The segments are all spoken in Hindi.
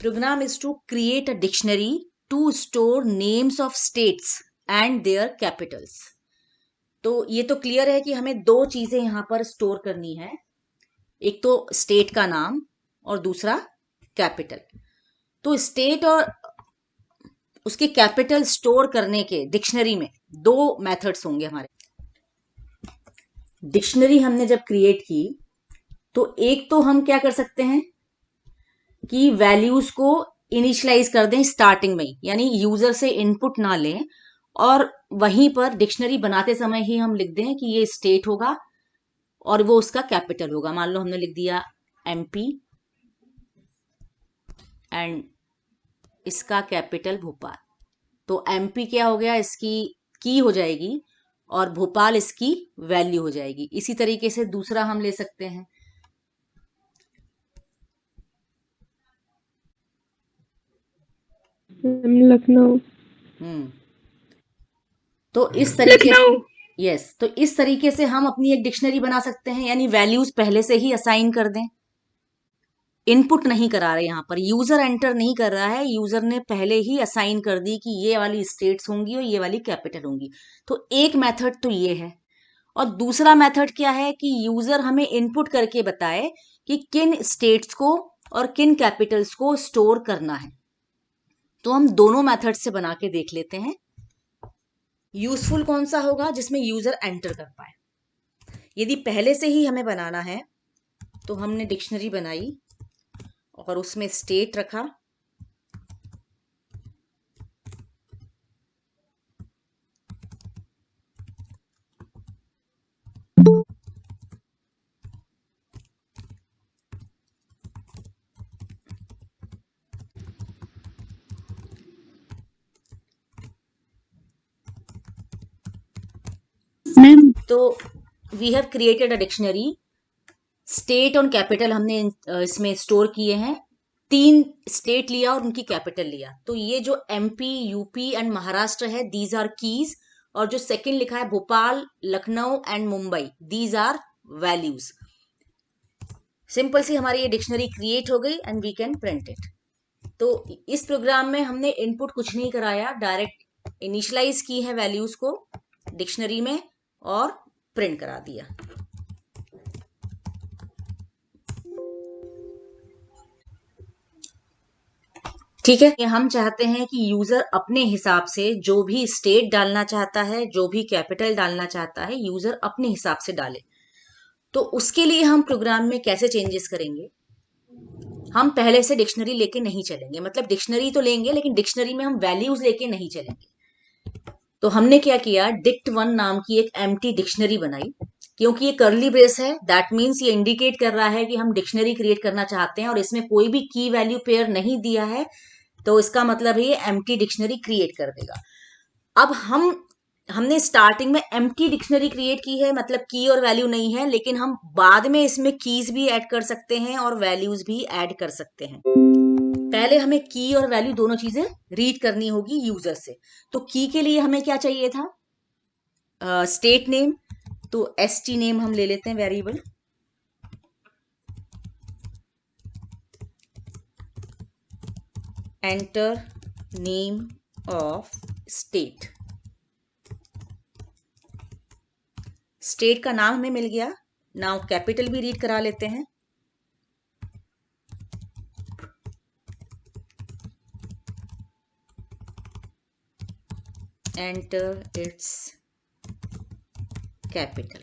program is to create a dictionary to store names of states and their capitals. तो ये तो क्लियर है कि हमें दो चीजें यहां पर स्टोर करनी है, एक तो स्टेट का नाम और दूसरा कैपिटल। तो स्टेट और उसके कैपिटल स्टोर करने के डिक्शनरी में दो मेथड्स होंगे हमारे। डिक्शनरी हमने जब क्रिएट की तो एक तो हम क्या कर सकते हैं कि वैल्यूज को इनिशियलाइज कर दें स्टार्टिंग में, यानी यूजर से इनपुट ना लें और वहीं पर डिक्शनरी बनाते समय ही हम लिख दें कि ये स्टेट होगा और वो उसका कैपिटल होगा। मान लो हमने लिख दिया एमपी एंड इसका कैपिटल भोपाल, तो एमपी क्या हो गया, इसकी की हो जाएगी और भोपाल इसकी वैल्यू हो जाएगी। इसी तरीके से दूसरा हम ले सकते हैं, लखनऊ। तो इस तरीके से तो इस तरीके से हम अपनी एक डिक्शनरी बना सकते हैं, यानी वैल्यूज पहले से ही असाइन कर दें। इनपुट नहीं करा रहे, यहां पर यूजर एंटर नहीं कर रहा है, यूजर ने पहले ही असाइन कर दी कि ये वाली स्टेट्स होंगी और ये वाली कैपिटल होंगी। तो एक मेथड तो ये है, और दूसरा मेथड क्या है कि यूजर हमें इनपुट करके बताए कि किन स्टेट्स को और किन कैपिटल्स को स्टोर करना है। तो हम दोनों मेथड से बना के देख लेते हैं यूजफुल कौन सा होगा जिसमें यूजर एंटर कर पाए। यदि पहले से ही हमें बनाना है तो हमने डिक्शनरी बनाई और उसमें स्टेट रखा, तो we have created a dictionary. State और कैपिटल हमने इसमें स्टोर किए हैं, 3 स्टेट लिया और उनकी कैपिटल लिया। तो ये जो एमपी, यूपी एंड महाराष्ट्र है, दीज आर कीज, और जो सेकंड लिखा है Bhopal, Lucknow and Mumbai, these are values. Simple सी हमारी ये डिक्शनरी क्रिएट हो गई and we can print it. तो इस प्रोग्राम में हमने इनपुट कुछ नहीं कराया, डायरेक्ट इनिशियलाइज की है वैल्यूज को डिक्शनरी में और प्रिंट करा दिया। ठीक है, हम चाहते हैं कि यूजर अपने हिसाब से जो भी स्टेट डालना चाहता है, जो भी कैपिटल डालना चाहता है, यूजर अपने हिसाब से डाले। तो उसके लिए हम प्रोग्राम में कैसे चेंजेस करेंगे, हम पहले से डिक्शनरी लेके नहीं चलेंगे। मतलब डिक्शनरी तो लेंगे लेकिन डिक्शनरी में हम वैल्यूज लेके नहीं चलेंगे। तो हमने क्या किया, dict1 नाम की एक एम्प्टी डिक्शनरी बनाई। क्योंकि ये कर्ली ब्रेस है, दैट मीन्स ये इंडिकेट कर रहा है कि हम डिक्शनरी क्रिएट करना चाहते हैं और इसमें कोई भी की वैल्यू पेयर नहीं दिया है, तो इसका मतलब है ये एम्प्टी डिक्शनरी क्रिएट कर देगा। अब हमने स्टार्टिंग में एम्प्टी डिक्शनरी क्रिएट की है, मतलब की और वैल्यू नहीं है, लेकिन हम बाद में इसमें कीज भी ऐड कर सकते हैं और वैल्यूज भी ऐड कर सकते हैं। पहले हमें की और वैल्यू दोनों चीजें रीड करनी होगी यूजर से। तो की के लिए हमें क्या चाहिए था, स्टेट नेम, तो st नेम हम ले लेते हैं variable, enter name of state. State का नाम हमें मिल गया। नाउ कैपिटल भी रीड करा लेते हैं, एंटर इट्स कैपिटल।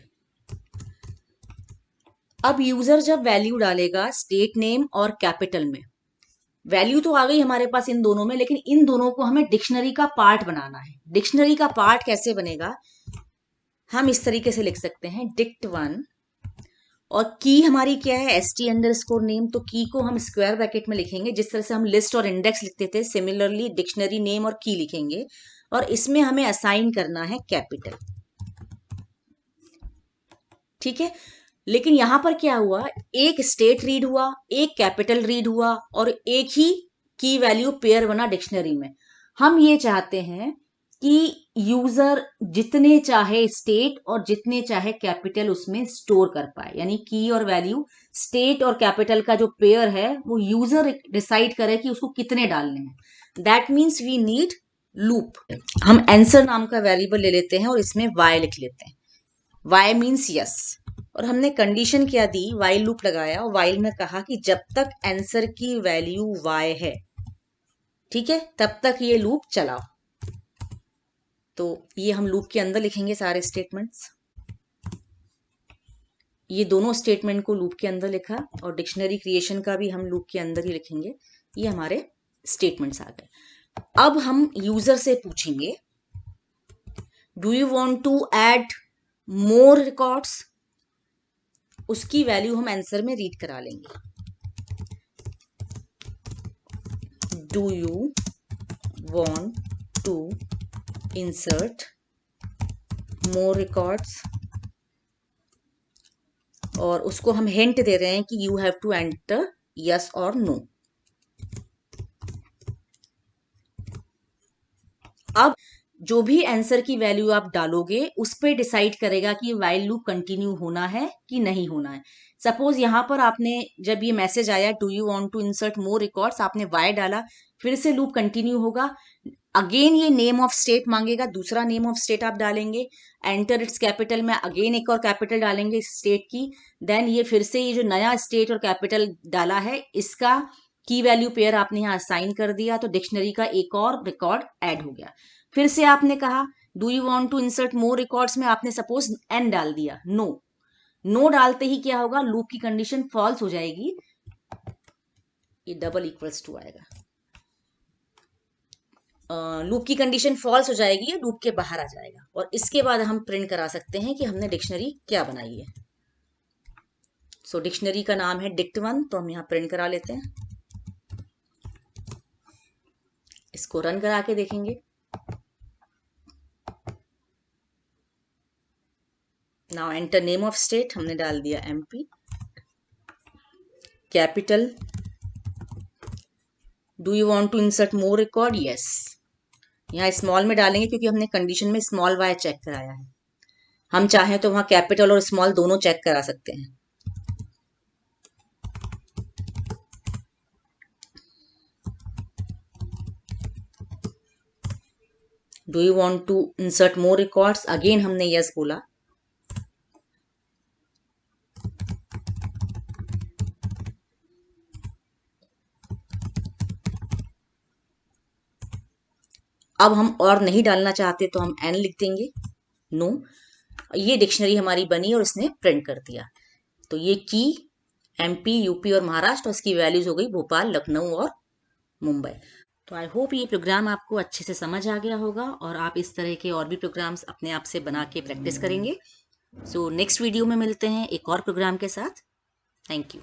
अब यूजर जब वैल्यू डालेगा स्टेट नेम और कैपिटल में, वैल्यू तो आ गई हमारे पास इन दोनों में, लेकिन इन दोनों को हमें डिक्शनरी का पार्ट बनाना है। डिक्शनरी का पार्ट कैसे बनेगा, हम इस तरीके से लिख सकते हैं dict1 और की हमारी क्या है, st_name। तो की को हम स्क्वायर ब्रैकेट में लिखेंगे, जिस तरह से हम लिस्ट और इंडेक्स लिखते थे, सिमिलरली डिक्शनरी नेम और की लिखेंगे और इसमें हमें असाइन करना है कैपिटल। ठीक है, लेकिन यहां पर क्या हुआ, एक स्टेट रीड हुआ, एक कैपिटल रीड हुआ और एक ही की वैल्यू पेयर बना डिक्शनरी में। हम ये चाहते हैं कि यूजर जितने चाहे स्टेट और जितने चाहे कैपिटल उसमें स्टोर कर पाए, यानी की और वैल्यू स्टेट और कैपिटल का जो पेयर है वो यूजर डिसाइड करे कि उसको कितने डालने हैं। That means we need loop. हम आंसर नाम का वेरिएबल ले लेते हैं और इसमें y लिख लेते हैं। y मीन्स यस, और हमने कंडीशन क्या दी, वाइल लूप लगाया और वाइल में कहा कि जब तक आंसर की वैल्यू y है, ठीक है, तब तक ये लूप चलाओ। तो ये हम लूप के अंदर लिखेंगे सारे स्टेटमेंट्स। ये दोनों स्टेटमेंट को लूप के अंदर लिखा और डिक्शनरी क्रिएशन का भी हम लूप के अंदर ही लिखेंगे। ये हमारे स्टेटमेंट्स आ गए। अब हम यूजर से पूछेंगे, do you want to add more records? उसकी वैल्यू हम आंसर में रीड करा लेंगे। Do you want to insert more records, और उसको हम हिंट दे रहे हैं कि you have to enter yes और नो। अब जो भी आंसर की वैल्यू आप डालोगे उस पे डिसाइड करेगा कि व्हाइल लूप कंटिन्यू होना है कि नहीं होना है। सपोज यहां पर आपने जब ये मैसेज आया do you want to insert more records, आपने वाई डाला, फिर से लूप कंटिन्यू होगा। अगेन ये नेम ऑफ स्टेट मांगेगा, दूसरा नेम ऑफ स्टेट आप डालेंगे, एंटर इट्स कैपिटल में अगेन एक और कैपिटल डालेंगे स्टेट की, देन ये फिर से ये जो नया स्टेट और कैपिटल डाला है इसका की वैल्यू पेयर आपने यहाँ असाइन कर दिया, तो डिक्शनरी का एक और रिकॉर्ड ऐड हो गया। फिर से आपने कहा do you want to insert more records में आपने सपोज एन डाल दिया, नो डालते ही क्या होगा, लूप की कंडीशन फॉल्स हो जाएगी, ये डबल इक्वल्स टू आएगा, लूप की कंडीशन फॉल्स हो जाएगी, ये लूप के बाहर आ जाएगा। और इसके बाद हम प्रिंट करा सकते हैं कि हमने डिक्शनरी क्या बनाई है। सो डिक्शनरी का नाम है डिक्ट1, तो हम यहाँ प्रिंट करा लेते हैं, इसको रन करा के देखेंगे। Now enter name of state, हमने डाल दिया MP, capital, do you want to insert more record, yes. यहाँ स्मॉल में डालेंगे क्योंकि हमने कंडीशन में स्मॉल वाई चेक कराया है, हम चाहें तो वहां कैपिटल और स्मॉल दोनों चेक करा सकते हैं। Do you want to insert more records, again हमने यस बोला। अब हम और नहीं डालना चाहते तो हम एन लिख देंगे, नो। ये डिक्शनरी हमारी बनी और इसने प्रिंट कर दिया। तो ये की एमपी, यूपी और महाराष्ट्र, और इसकी वैल्यूज हो गई भोपाल, लखनऊ और मुंबई। तो आई होप ये प्रोग्राम आपको अच्छे से समझ आ गया होगा और आप इस तरह के और भी प्रोग्राम्स अपने आप से बना के प्रैक्टिस करेंगे। सो नेक्स्ट वीडियो में मिलते हैं एक और प्रोग्राम के साथ। Thank you.